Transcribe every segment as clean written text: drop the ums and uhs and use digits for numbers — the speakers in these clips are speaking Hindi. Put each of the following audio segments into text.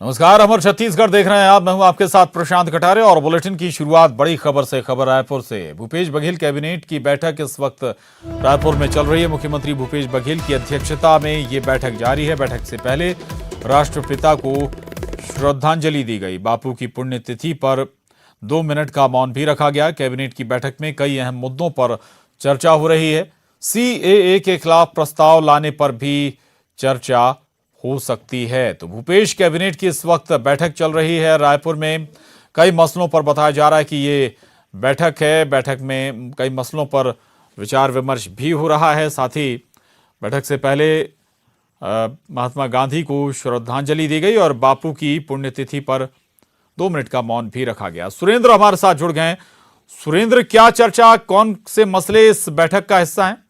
नमस्कार, अमर छत्तीसगढ़ देख रहे हैं आप। मैं हूं आपके साथ प्रशांत कटारे और बुलेटिन की शुरुआत बड़ी खबर से। खबर रायपुर से। भूपेश बघेल कैबिनेट की बैठक इस वक्त रायपुर में चल रही है। मुख्यमंत्री भूपेश बघेल की अध्यक्षता में ये बैठक जारी है। बैठक से पहले राष्ट्रपिता को श्रद्धांजलि दी गई। बापू की पुण्यतिथि पर 2 मिनट का मौन भी रखा गया। कैबिनेट की बैठक में कई अहम मुद्दों पर चर्चा हो रही है। सीएए के खिलाफ प्रस्ताव लाने पर भी चर्चा हो सकती है। तो भूपेश कैबिनेट की इस वक्त बैठक चल रही है रायपुर में। कई मसलों पर बताया जा रहा है कि ये बैठक है। बैठक में कई मसलों पर विचार विमर्श भी हो रहा है। साथ ही बैठक से पहले महात्मा गांधी को श्रद्धांजलि दी गई और बापू की पुण्यतिथि पर 2 मिनट का मौन भी रखा गया। सुरेंद्र हमारे साथ जुड़ गए। सुरेंद्र, क्या चर्चा, कौन से मसले इस बैठक का हिस्सा हैं?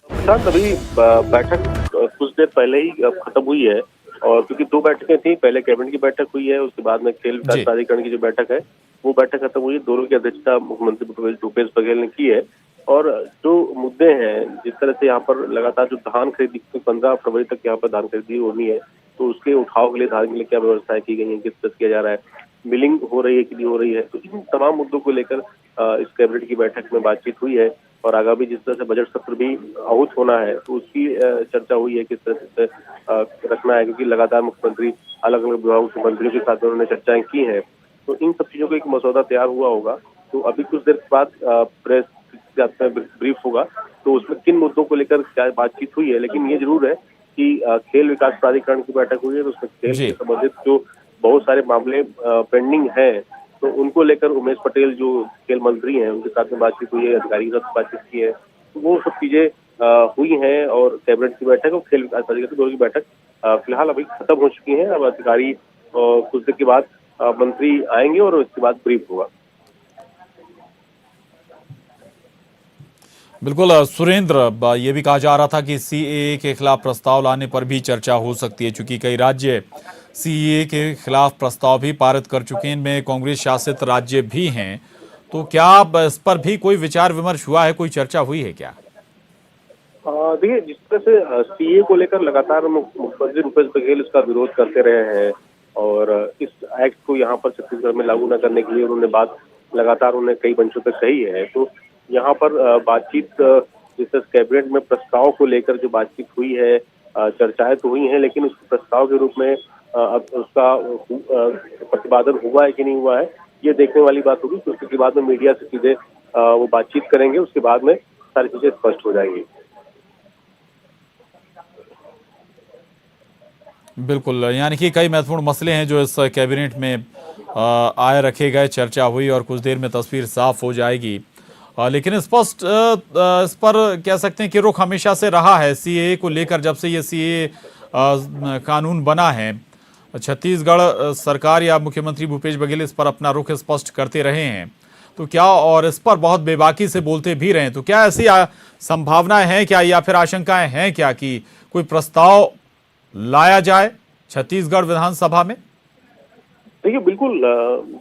अभी बैठक कुछ देर पहले ही खत्म हुई है। और क्योंकि 2 बैठकें थी, पहले कैबिनेट की बैठक हुई है, उसके बाद में खेल विकास प्राधिकरण की जो बैठक है वो बैठक खत्म हुई है। दोनों की अध्यक्षता मुख्यमंत्री भूपेश बघेल ने की है। और जो मुद्दे हैं, जिस तरह से यहाँ पर लगातार जो धान खरीदी 15 फरवरी तक यहाँ पर धान खरीदी होनी है, तो उसके उठाव के लिए धान के लिए क्या व्यवस्थाएं की गई है, किस तरह किया जा रहा है, मिलिंग हो रही है कि नहीं हो रही है, तो इन तमाम मुद्दों को लेकर इस कैबिनेट की बैठक में बातचीत हुई है। और आगामी जिस तरह से बजट सत्र भी आहूत होना है, तो उसकी चर्चा हुई है, किस तरह से रखना है, क्योंकि लगातार मुख्यमंत्री अलग अलग विभागों के मंत्रियों के साथ उन्होंने चर्चाएं की हैं। तो इन सब चीजों का एक मसौदा तैयार हुआ होगा। तो अभी कुछ देर बाद प्रेस ब्रीफ होगा, तो उसमें किन मुद्दों को लेकर क्या बातचीत हुई है। लेकिन ये जरूर है कि खेल विकास प्राधिकरण की बैठक हुई है, तो उसमें खेल से संबंधित जो बहुत सारे मामले पेंडिंग हैं, तो उनको लेकर उमेश पटेल जो खेल मंत्री हैं उनके साथ में बातचीत हुई है, अधिकारियों के साथ बातचीत की है। तो वो सब चीजें हुई हैं। और कैबिनेट की बैठक और खेल विकास प्राधिकरण दोनों की बैठक फिलहाल अभी खत्म हो चुकी है। अब अधिकारी कुछ देर के बाद मंत्री आएंगे और उसके बाद ब्रीफ होगा। बिल्कुल सुरेंद्र, ये भी कहा जा रहा था कि सीएए के खिलाफ प्रस्ताव लाने पर भी चर्चा हो सकती है, क्योंकि कई राज्य सीएए के खिलाफ प्रस्ताव भी पारित कर चुके हैं। इनमें कांग्रेस शासित राज्य भी हैं। तो क्या इस पर भी कोई विचार विमर्श हुआ है, कोई चर्चा हुई है क्या? देखिए, जिस तरह से सीए को लेकर लगातार मुख्यमंत्री भूपेश बघेल इसका विरोध करते रहे हैं और इस एक्ट को यहाँ पर छत्तीसगढ़ में लागू न करने के लिए उन्होंने बात लगातार उन्होंने कई मंचों पर कही है। तो यहाँ पर बातचीत जिस तरह कैबिनेट में प्रस्ताव को लेकर जो बातचीत हुई है, चर्चाएं तो हुई हैं, लेकिन उस प्रस्ताव के रूप में अब उसका प्रतिपादन हुआ है कि नहीं हुआ है, ये देखने वाली बात होगी। तो उसके बाद में मीडिया से सीधे वो बातचीत करेंगे, उसके बाद में सारी चीजें स्पष्ट हो जाएंगी। बिल्कुल, यानी कि कई महत्वपूर्ण मसले हैं जो इस कैबिनेट में आए रखे गए, चर्चा हुई और कुछ देर में तस्वीर साफ हो जाएगी। लेकिन स्पष्ट इस पर कह सकते हैं कि रुख हमेशा से रहा है सीएए को लेकर। जब से ये सीएए कानून बना है, छत्तीसगढ़ सरकार या मुख्यमंत्री भूपेश बघेल इस पर अपना रुख स्पष्ट करते रहे हैं। तो क्या, और इस पर बहुत बेबाकी से बोलते भी रहे, तो क्या ऐसी संभावनाएं हैं क्या, या फिर आशंकाएं हैं क्या कि कोई प्रस्ताव लाया जाए छत्तीसगढ़ विधानसभा में? देखिए, बिल्कुल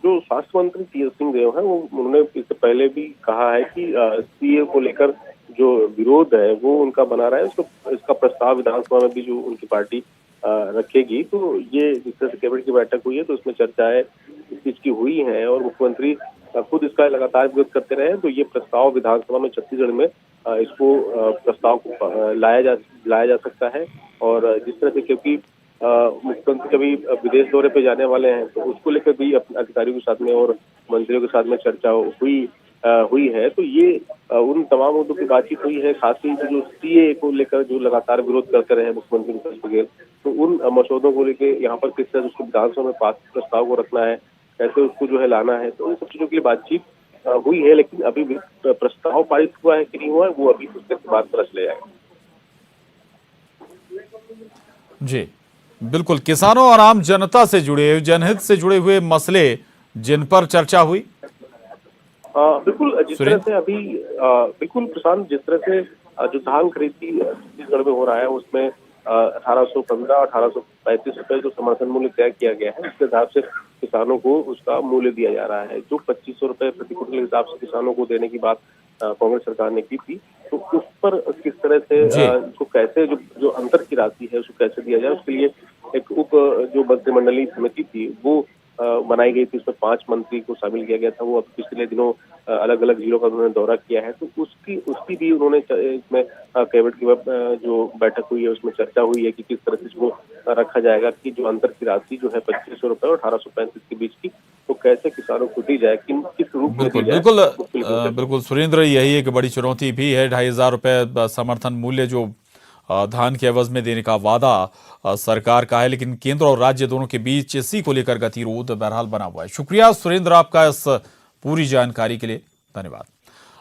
जो स्वास्थ्य मंत्री टीएस सिंहदेव हैं, वो उन्होंने इससे पहले भी कहा है कि सीए को लेकर जो विरोध है वो उनका बना रहा है। उसको इसका प्रस्ताव विधानसभा में भी जो उनकी पार्टी रखेगी। तो ये जिस तरह से कैबिनेट की बैठक हुई है, तो उसमें चर्चाएं इस चीज की हुई हैं और मुख्यमंत्री खुद इसका लगातार विरोध करते रहे। तो ये प्रस्ताव विधानसभा में छत्तीसगढ़ में इसको प्रस्ताव को लाया जा सकता है। और जिस तरह से, क्योंकि मुख्यमंत्री कभी विदेश दौरे पे जाने वाले हैं, तो उसको लेकर भी अपने अधिकारियों के साथ में और मंत्रियों के साथ में चर्चा हुई है। तो ये उन तमाम मुद्दों की बातचीत हुई है। खास ही जो सीए को लेकर जो लगातार विरोध करते रहे मुख्यमंत्री भूपेश बघेल, तो उन मसौदों को लेकर यहाँ पर किस तरह उसको विधानसभा में पास प्रस्ताव को रखना है, कैसे उसको जो है लाना है, तो इन सब चीजों के लिए बातचीत हुई है। लेकिन अभी प्रस्ताव पारित हुआ है कि नहीं हुआ है, वो अभी कुछ देर के बाद पता चले जाएगा। जी बिल्कुल, किसानों और आम जनता से जुड़े, जनहित से जुड़े हुए मसले जिन पर चर्चा हुई। बिल्कुल, जिस तरह से अभी बिल्कुल प्रशांत, जिस तरह से जो धान खरीदी छत्तीसगढ़ में हो रहा है, उसमें 1815 1835 रुपए जो समर्थन मूल्य तय किया गया है, उसके हिसाब से किसानों को उसका मूल्य दिया जा रहा है। जो 2500 रुपए प्रति क्विंटल के हिसाब से किसानों को देने की बात कांग्रेस सरकार ने की थी, तो उस पर किस तरह से उसको कैसे जो अंतर की राशि है उसको कैसे दिया जाए, उसके लिए एक उप जो मंत्रिमंडलीय समिति थी वो बनाई गई थी। उसमें 5 मंत्री को शामिल किया गया था। वो अब पिछले दिनों अलग अलग जिलों का उन्होंने दौरा किया है, तो उसकी भी उन्होंने इसमें कैबिनेट की जो बैठक हुई है उसमें चर्चा हुई है कि किस तरह से इसको रखा जाएगा कि जो अंतर की राशि जो है 2500 रुपए और 1835 के बीच की, तो कैसे किसानों को दी जाए, किस रूप में दी जाए। बिल्कुल सुरेंद्र, यही एक बड़ी चुनौती भी है। 2500 रुपए समर्थन मूल्य जो धान के एवज में देने का वादा सरकार का है, लेकिन केंद्र और राज्य दोनों के बीच इसी को लेकर गतिरोध बहरहाल बना हुआ है। शुक्रिया सुरेंद्र आपका इस पूरी जानकारी के लिए, धन्यवाद।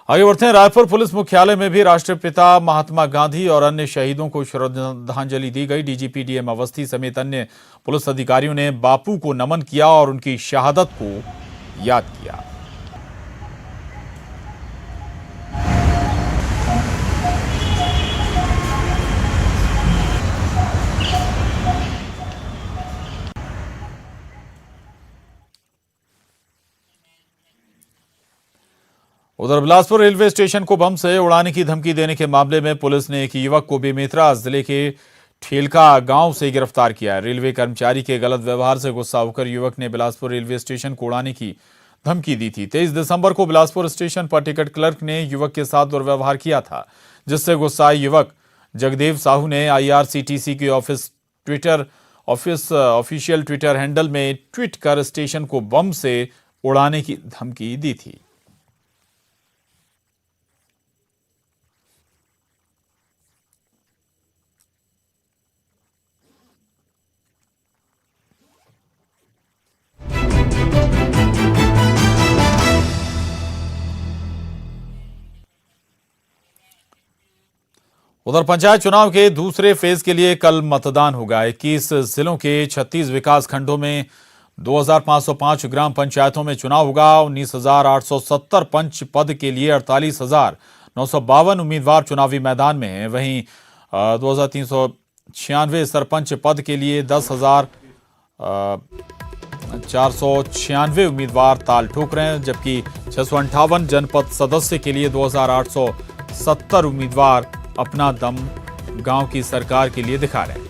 आगे बढ़ते हैं। रायपुर पुलिस मुख्यालय में भी राष्ट्रपिता महात्मा गांधी और अन्य शहीदों को श्रद्धांजलि दी गई। डीजीपी डीएम अवस्थी समेत अन्य पुलिस अधिकारियों ने बापू को नमन किया और उनकी शहादत को याद किया। उधर बिलासपुर रेलवे स्टेशन को बम से उड़ाने की धमकी देने के मामले में पुलिस ने एक युवक को बेमेतरा जिले के ठेलका गांव से गिरफ्तार किया है। रेलवे कर्मचारी के गलत व्यवहार से गुस्सा होकर युवक ने बिलासपुर रेलवे स्टेशन को उड़ाने की धमकी दी थी। 23 दिसंबर को बिलासपुर स्टेशन पर टिकट क्लर्क ने युवक के साथ दुर्व्यवहार किया था, जिससे गुस्साए युवक जगदेव साहू ने IRCTC के ऑफिशियल ट्विटर हैंडल में ट्वीट कर स्टेशन को बम से उड़ाने की धमकी दी थी। उधर पंचायत चुनाव के दूसरे फेज के लिए कल मतदान होगा। 21 जिलों के 36 विकास खंडों में 2505 ग्राम पंचायतों में चुनाव होगा। 19,870 पंच पद के लिए 48,952 उम्मीदवार चुनावी मैदान में हैं। वहीं 2,396 सरपंच पद के लिए 10,496 उम्मीदवार ताल ठोक रहे हैं, जबकि 658 जनपद सदस्य के लिए 2,870 उम्मीदवार अपना दम गांव की सरकार के लिए दिखा रहे हैं।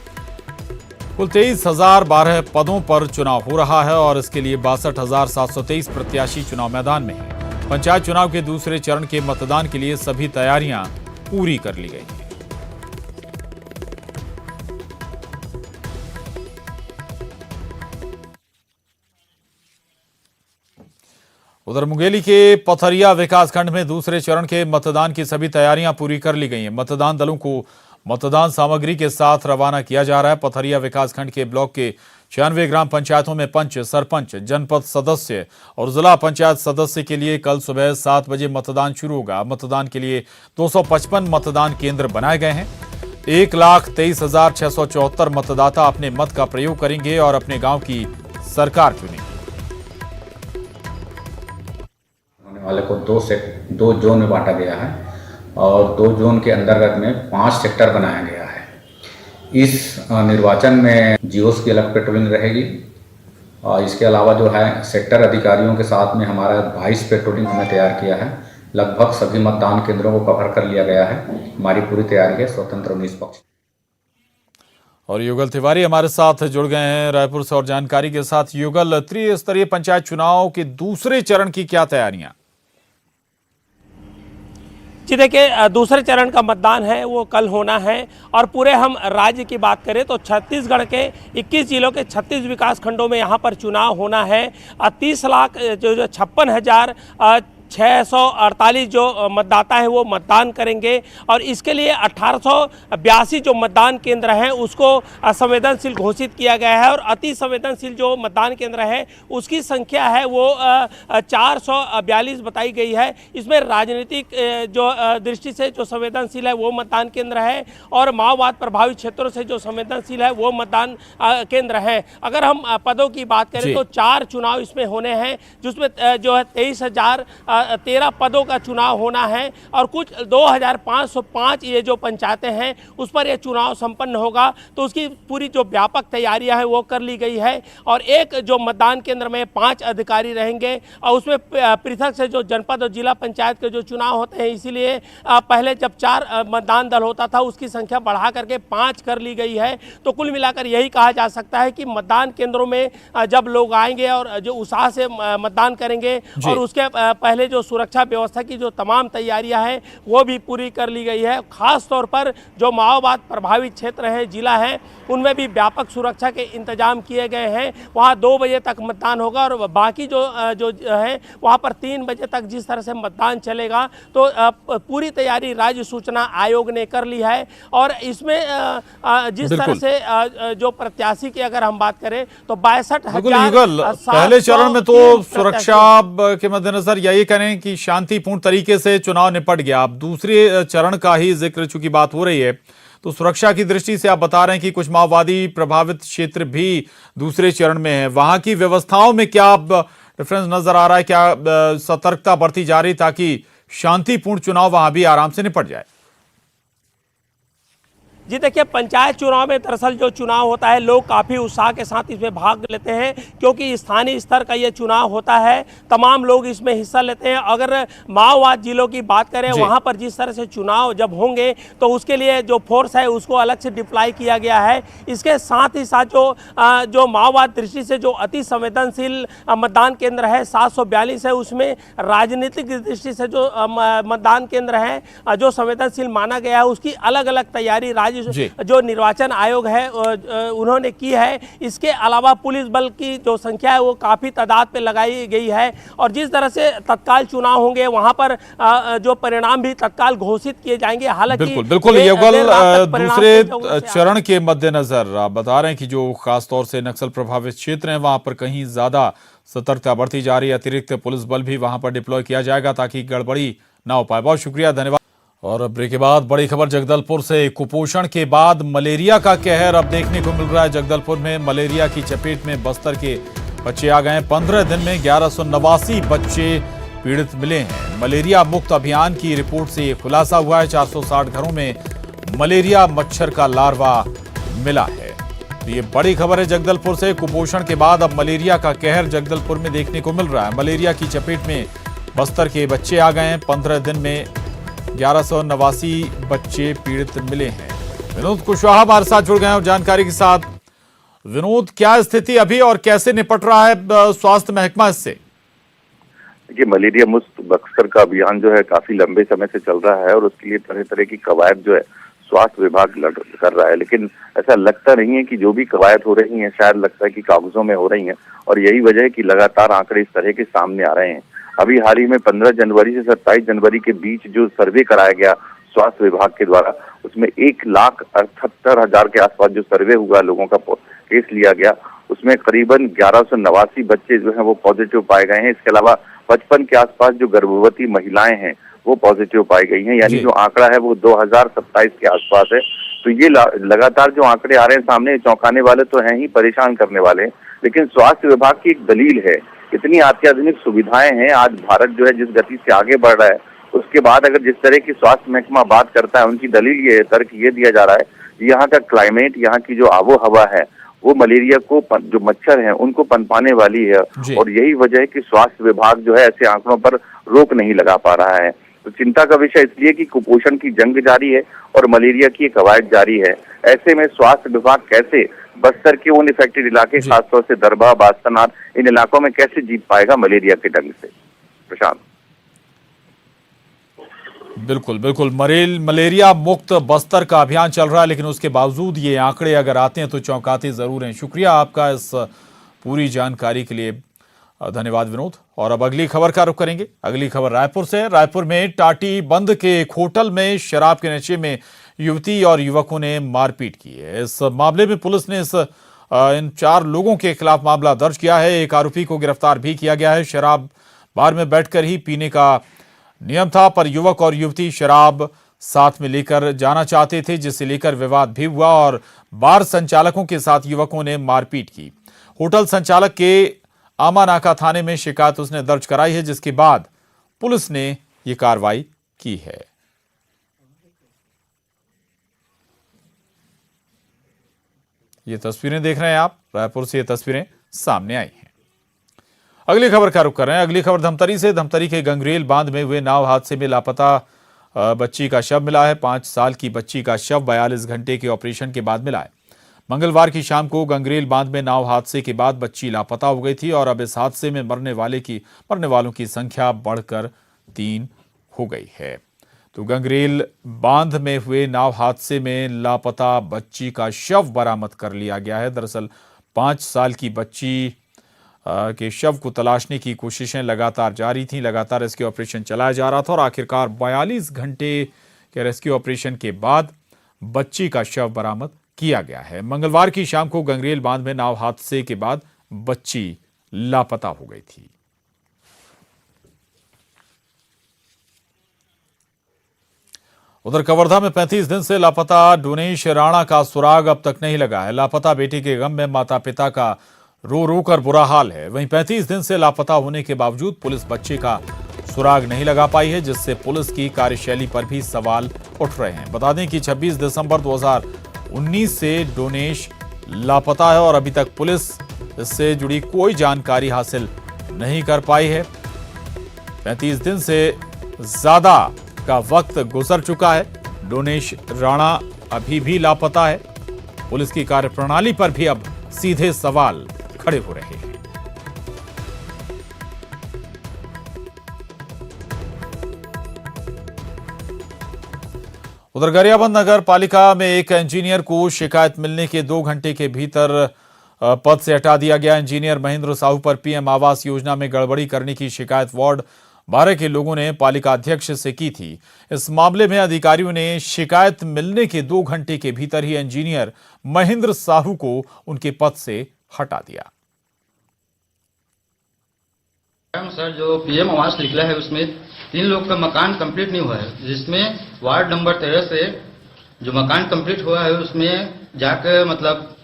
कुल 23,012 पदों पर चुनाव हो रहा है और इसके लिए 62,723 प्रत्याशी चुनाव मैदान में हैं। पंचायत चुनाव के दूसरे चरण के मतदान के लिए सभी तैयारियां पूरी कर ली गई हैं। उधर मुंगेली के पथरिया विकासखंड में दूसरे चरण के मतदान की सभी तैयारियां पूरी कर ली गई हैं। मतदान दलों को मतदान सामग्री के साथ रवाना किया जा रहा है। पथरिया विकासखंड के ब्लॉक के 96 ग्राम पंचायतों में पंच, सरपंच, जनपद सदस्य और जिला पंचायत सदस्य के लिए कल सुबह 7 बजे मतदान शुरू होगा। मतदान के लिए 255 मतदान केंद्र बनाए गए हैं। 1,23,674 मतदाता अपने मत का प्रयोग करेंगे और अपने गांव की सरकार चुनेंगे। वाले को दो जोन में बांटा गया है और 2 जोन के अंतर्गत में 5 सेक्टर बनाया गया है। इस निर्वाचन में जीओस की अलग पेट्रोलिंग रहेगी और इसके अलावा जो है सेक्टर अधिकारियों के साथ में हमारा 22 पेट्रोलिंग हमने तैयार किया है। लगभग सभी मतदान केंद्रों को कवर कर लिया गया है। हमारी पूरी तैयारी है स्वतंत्र और निष्पक्ष। और युगल तिवारी हमारे साथ जुड़ गए हैं रायपुर से और जानकारी के साथ। युगल, त्रिस्तरीय पंचायत चुनाव के दूसरे चरण की क्या तैयारियां? जी देखिए, दूसरे चरण का मतदान है वो कल होना है और पूरे हम राज्य की बात करें तो छत्तीसगढ़ के 21 जिलों के 36 विकास खंडों में यहाँ पर चुनाव होना है। 30 लाख जो 56,648 जो मतदाता हैं वो मतदान करेंगे और इसके लिए 1882 जो मतदान केंद्र हैं उसको संवेदनशील घोषित किया गया है और अति संवेदनशील जो मतदान केंद्र है उसकी संख्या है वो 442 बताई गई है। इसमें राजनीतिक जो दृष्टि से जो संवेदनशील है वो मतदान केंद्र है और माओवाद प्रभावित क्षेत्रों से जो संवेदनशील है वो मतदान केंद्र है। अगर हम पदों की बात करें तो 4 चुनाव इसमें होने हैं, जिसमें जो है 23,000 13 पदों का चुनाव होना है और कुछ 2505 ये जो पंचायतें हैं उस पर यह चुनाव संपन्न होगा। तो उसकी पूरी जो व्यापक तैयारियां हैं वो कर ली गई है और एक जो मतदान केंद्र में 5 अधिकारी रहेंगे और उसमें पृथक से जो जनपद और जिला पंचायत के जो चुनाव होते हैं, इसीलिए पहले जब 4 मतदान दल होता था उसकी संख्या बढ़ा करके 5 कर ली गई है। तो कुल मिलाकर यही कहा जा सकता है कि मतदान केंद्रों में जब लोग आएंगे और जो उत्साह से मतदान करेंगे और उसके पहले जो सुरक्षा व्यवस्था की जो तमाम तैयारियां हैं वो भी पूरी कर ली गई है। खास तौर पर जो माओवाद प्रभावित क्षेत्र हैं, जिला हैं, उनमें भी व्यापक सुरक्षा के इंतजाम किए गए हैं। वहाँ 2 बजे तक मतदान होगा और बाकी जो है वहाँ पर 3 बजे तक जिस तरह से मतदान चलेगा। तो पूरी तैयारी राज्य सूचना आयोग ने कर ली है और इसमें जिस तरह से जो प्रत्याशी की अगर हम बात करें तो 62,000 पहले चरण में तो सुरक्षा के मद्देनजर यही करें कि शांतिपूर्ण तरीके से चुनाव निपट गया। अब दूसरे चरण का ही जिक्र चूंकि बात हो रही है तो सुरक्षा की दृष्टि से आप बता रहे हैं कि कुछ माओवादी प्रभावित क्षेत्र भी दूसरे चरण में है। वहां की व्यवस्थाओं में क्या डिफरेंस नजर आ रहा है? क्या सतर्कता बरती जा रही ताकि शांतिपूर्ण चुनाव वहां भी आराम से निपट जाए? जी देखिए, पंचायत चुनाव में दरअसल जो चुनाव होता है लोग काफ़ी उत्साह के साथ इसमें भाग लेते हैं क्योंकि स्थानीय स्तर का ये चुनाव होता है, तमाम लोग इसमें हिस्सा लेते हैं। अगर माओवाद जिलों की बात करें वहाँ पर जिस तरह से चुनाव जब होंगे तो उसके लिए जो फोर्स है उसको अलग से डिप्लॉय किया गया है। इसके साथ ही साथ जो माओवाद दृष्टि से जो अति संवेदनशील मतदान केंद्र है 742 है, उसमें राजनीतिक दृष्टि से जो मतदान केंद्र है जो संवेदनशील माना गया है उसकी अलग अलग तैयारी राज्य जो निर्वाचन आयोग है उन्होंने की है। इसके अलावा पुलिस बल की जो संख्या है वो काफी तादाद पे लगाई गई है और जिस तरह से तत्काल चुनाव होंगे वहां पर जो परिणाम भी तत्काल घोषित किए जाएंगे। हालांकि बिल्कुल युगल दूसरे चरण के मद्देनजर आप बता रहे हैं कि जो खासतौर से नक्सल प्रभावित क्षेत्र हैं वहां पर कहीं ज्यादा सतर्कता बरती जा रही है। अतिरिक्त पुलिस बल भी वहां पर डिप्लॉय किया जाएगा ताकि गड़बड़ी ना हो पाए। बहुत शुक्रिया, धन्यवाद। और ब्रेक के बाद बड़ी खबर जगदलपुर से। कुपोषण के बाद मलेरिया का कहर अब देखने को मिल रहा है। जगदलपुर में मलेरिया की चपेट में बस्तर के बच्चे आ गए। 15 दिन में 1189 बच्चे पीड़ित मिले हैं। मलेरिया मुक्त अभियान की रिपोर्ट से खुलासा हुआ है 460 घरों में मलेरिया मच्छर का लार्वा मिला है। तो ये बड़ी खबर है जगदलपुर से। कुपोषण के बाद अब मलेरिया का कहर जगदलपुर में देखने को मिल रहा है। मलेरिया की चपेट में बस्तर के बच्चे आ गए हैं। 15 दिन में 1189 बच्चे पीड़ित मिले हैं। विनोद कुशवाहा हमारे साथ जुड़ गए हैं और जानकारी के साथ। विनोद, क्या स्थिति अभी और कैसे निपट रहा है स्वास्थ्य महकमा इससे? देखिए, मलेरिया मुक्त बक्सर का अभियान जो है काफी लंबे समय से चल रहा है और उसके लिए तरह तरह की कवायद जो है स्वास्थ्य विभाग कर रहा है, लेकिन ऐसा लगता नहीं है कि जो भी कवायद हो रही है शायद लगता है कि कागजों में हो रही है और यही वजह है कि लगातार आंकड़े इस तरह के सामने आ रहे हैं। अभी हाल ही में 15 जनवरी से 27 जनवरी के बीच जो सर्वे कराया गया स्वास्थ्य विभाग के द्वारा, उसमें 1,78,000 के आसपास जो सर्वे हुआ, लोगों का केस लिया गया, उसमें करीबन 1189 बच्चे जो हैं वो पॉजिटिव पाए गए हैं। इसके अलावा 55 के आसपास जो गर्भवती महिलाएं हैं वो पॉजिटिव पाई गई हैं, यानी जो आंकड़ा है वो 2027 के आसपास है। तो ये लगातार जो आंकड़े आ रहे हैं सामने, चौंकाने वाले तो हैं ही, परेशान करने वाले हैं। लेकिन स्वास्थ्य विभाग की एक दलील है, इतनी अत्याधुनिक सुविधाएं हैं, आज भारत जो है जिस गति से आगे बढ़ रहा है, उसके बाद अगर जिस तरह की स्वास्थ्य महकमा बात करता है, उनकी दलील ये, तर्क ये दिया जा रहा है, यहाँ का क्लाइमेट, यहाँ की जो आबो हवा है वो मलेरिया को, जो मच्छर हैं उनको पनपाने वाली है और यही वजह है कि स्वास्थ्य विभाग जो है ऐसे आंकड़ों पर रोक नहीं लगा पा रहा है। तो चिंता का विषय इसलिए कि कुपोषण की जंग जारी है और मलेरिया की कवायद जारी है। ऐसे में स्वास्थ्य विभाग कैसे बस्तर के उन इफेक्टेड इलाके, खासतौर से दरभा, बास्तनार, इन इलाकों में कैसे जीत पाएगा मलेरिया के डंग से? प्रशांत। बिल्कुल बिल्कुल, मलेरिया मुक्त बस्तर का अभियान चल रहा है, लेकिन उसके बावजूद ये आंकड़े अगर आते हैं तो चौंकाते जरूर हैं। शुक्रिया आपका इस पूरी जानकारी के लिए, धन्यवाद विनोद। और अब अगली खबर का रुख करेंगे। अगली खबर रायपुर से। रायपुर में टाटी बंद के एक होटल में शराब के नशे में युवती और युवकों ने मारपीट की है। इस मामले में पुलिस ने इन 4 लोगों के खिलाफ मामला दर्ज किया है। एक आरोपी को गिरफ्तार भी किया गया है। शराब बार में बैठकर ही पीने का नियम था, पर युवक और युवती शराब साथ में लेकर जाना चाहते थे, जिसे लेकर विवाद भी हुआ और बार संचालकों के साथ युवकों ने मारपीट की। होटल संचालक के आमानाका थाने में शिकायत उसने दर्ज कराई है, जिसके बाद पुलिस ने ये कार्रवाई की है। ये तस्वीरें देख रहे हैं आप, रायपुर से ये तस्वीरें सामने आई हैं। अगली खबर का रुख कर रहे हैं। अगली खबर धमतरी से। धमतरी के गंगरेल बांध में हुए नाव हादसे में लापता बच्ची का शव मिला है। 5 साल की बच्ची का शव 42 घंटे के ऑपरेशन के बाद मिला है। मंगलवार की शाम को गंगरेल बांध में नाव हादसे के बाद बच्ची लापता हो गई थी और अब इस हादसे में मरने वालों की संख्या बढ़कर 3 हो गई है। तो गंगरेल बांध में हुए नाव हादसे में लापता बच्ची का शव बरामद कर लिया गया है। दरअसल 5 साल की बच्ची के शव को तलाशने की कोशिशें लगातार जारी थीं। लगातार रेस्क्यू ऑपरेशन चलाया जा रहा था और आखिरकार 42 घंटे के रेस्क्यू ऑपरेशन के बाद बच्ची का शव बरामद किया गया है। मंगलवार की शाम को गंगरेल बांध में नाव हादसे के बाद बच्ची लापता हो गई थी। उधर कवर्धा में 35 दिन से लापता डोनेश राणा का सुराग अब तक नहीं लगा है। लापता बेटी के गम में माता पिता का रो रो कर बुरा हाल है। वहीं 35 दिन से लापता होने के बावजूद पुलिस बच्चे का सुराग नहीं लगा पाई है, जिससे पुलिस की कार्यशैली पर भी सवाल उठ रहे हैं। बता दें कि 26 दिसंबर 2019 से डोनेश लापता है और अभी तक पुलिस इससे जुड़ी कोई जानकारी हासिल नहीं कर पाई है। 35 दिन से ज्यादा का वक्त गुजर चुका है। डोनेश राणा अभी भी लापता है। पुलिस की कार्यप्रणाली पर भी अब सीधे सवाल खड़े हो रहे हैं। उधर गरियाबंद नगर पालिका में एक इंजीनियर को शिकायत मिलने के 2 घंटे के भीतर पद से हटा दिया गया। इंजीनियर महेंद्र साहू पर पीएम आवास योजना में गड़बड़ी करने की शिकायत वार्ड 12 के लोगों ने पालिका अध्यक्ष से की थी। इस मामले में अधिकारियों ने शिकायत मिलने के 2 घंटे के भीतर ही इंजीनियर महेंद्र साहू को उनके पद से हटा दिया। सर, जो पीएम आवास निकला है उसमें 3 लोग का मकान कंप्लीट नहीं हुआ है, जिसमें वार्ड नंबर 13 से जो मकान कंप्लीट हुआ है उसमें जाकर मतलब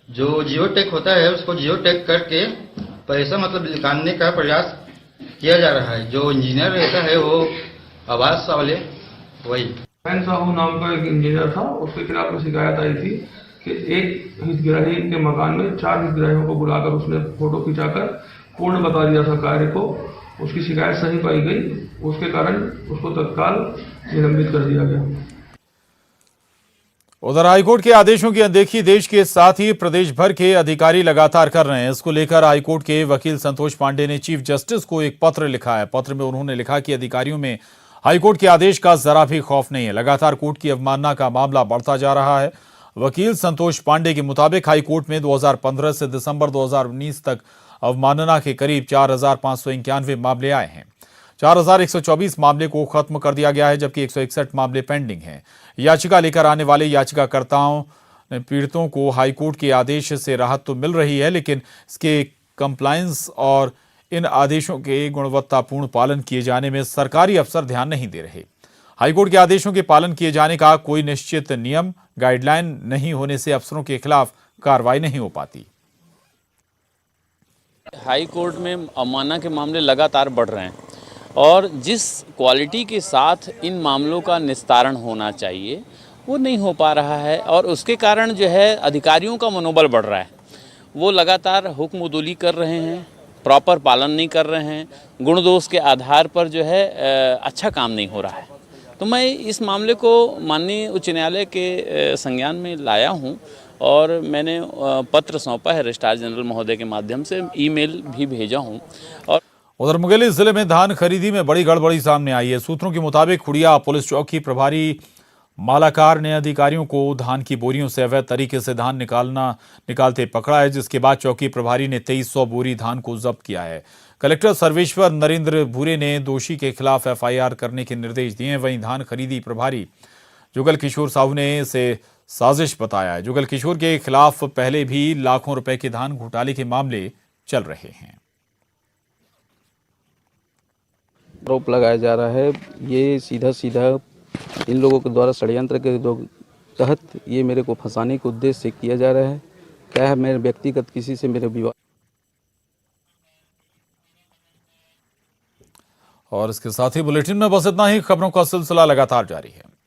जो जियो टैग होता है उसको जियो टैग करके पैसा मतलब निकालने का प्रयास किया जा रहा है। जो इंजीनियर रहता है वो आवास वाले वही साहू नाम का एक इंजीनियर था, उसके खिलाफ में शिकायत आई थी कि एक हितग्राही के मकान में 4 हितग्राहियों को बुलाकर उसने फोटो खिंचाकर पूर्ण बता दिया था कार्य को। उसकी शिकायत सही पाई गई, उसके कारण उसको तत्काल निलंबित कर दिया गया। उधर हाईकोर्ट के आदेशों की अनदेखी देश के साथ ही प्रदेश भर के अधिकारी लगातार कर रहे हैं। इसको लेकर हाईकोर्ट के वकील संतोष पांडे ने चीफ जस्टिस को एक पत्र लिखा है। पत्र में उन्होंने लिखा कि अधिकारियों में हाईकोर्ट के आदेश का जरा भी खौफ नहीं है। लगातार कोर्ट की अवमानना का मामला बढ़ता जा रहा है। वकील संतोष पांडे के मुताबिक हाईकोर्ट में 2015 से दिसंबर 2019 तक अवमानना के करीब 4,591 मामले आए हैं। 4,124 मामले को खत्म कर दिया गया है, जबकि 161 मामले पेंडिंग हैं। याचिका लेकर आने वाले याचिकाकर्ताओं पीड़ितों को हाईकोर्ट के आदेश से राहत तो मिल रही है, लेकिन इसके कंप्लायंस और इन आदेशों के गुणवत्तापूर्ण पालन किए जाने में सरकारी अफसर ध्यान नहीं दे रहे। हाईकोर्ट के आदेशों के पालन किए जाने का कोई निश्चित नियम गाइडलाइन नहीं होने से अफसरों के खिलाफ कार्रवाई नहीं हो पाती। हाई कोर्ट में अवमानना के मामले लगातार बढ़ रहे हैं और जिस क्वालिटी के साथ इन मामलों का निस्तारण होना चाहिए वो नहीं हो पा रहा है और उसके कारण जो है अधिकारियों का मनोबल बढ़ रहा है। वो लगातार हुक्म-उदूली कर रहे हैं, प्रॉपर पालन नहीं कर रहे हैं, गुण दोष के आधार पर जो है अच्छा काम नहीं हो रहा है। तो मैं इस मामले को माननीय उच्च न्यायालय के संज्ञान में लाया हूँ और मैंने पत्र सौंपा है रजिस्ट्रार जनरल महोदय के माध्यम से, ईमेल भी भेजा हूँ। और उधर मुंगेली जिले में धान खरीदी में बड़ी गड़बड़ी सामने आई है। सूत्रों के मुताबिक खुड़िया पुलिस चौकी प्रभारी मालाकार ने अधिकारियों को धान की बोरियों से अवैध तरीके से धान निकालते पकड़ा है, जिसके बाद चौकी प्रभारी ने 2300 बोरी धान को जब्त किया है। कलेक्टर सर्वेश्वर नरेंद्र भूरे ने दोषी के खिलाफ एफआईआर करने के निर्देश दिए हैं। वहीं धान खरीदी प्रभारी जुगल किशोर साहू ने इसे साजिश बताया है। जुगल किशोर के खिलाफ पहले भी लाखों रुपए के धान घोटाले के मामले चल रहे हैं। आरोप लगाया जा रहा है, ये सीधा इन लोगों के द्वारा षड्यंत्र के तहत ये मेरे को फंसाने के उद्देश्य से किया जा रहा है। क्या है, मेरे व्यक्तिगत किसी से मेरे विवाद। और इसके साथ ही बुलेटिन में बस इतना ही। खबरों का सिलसिला लगातार जारी है।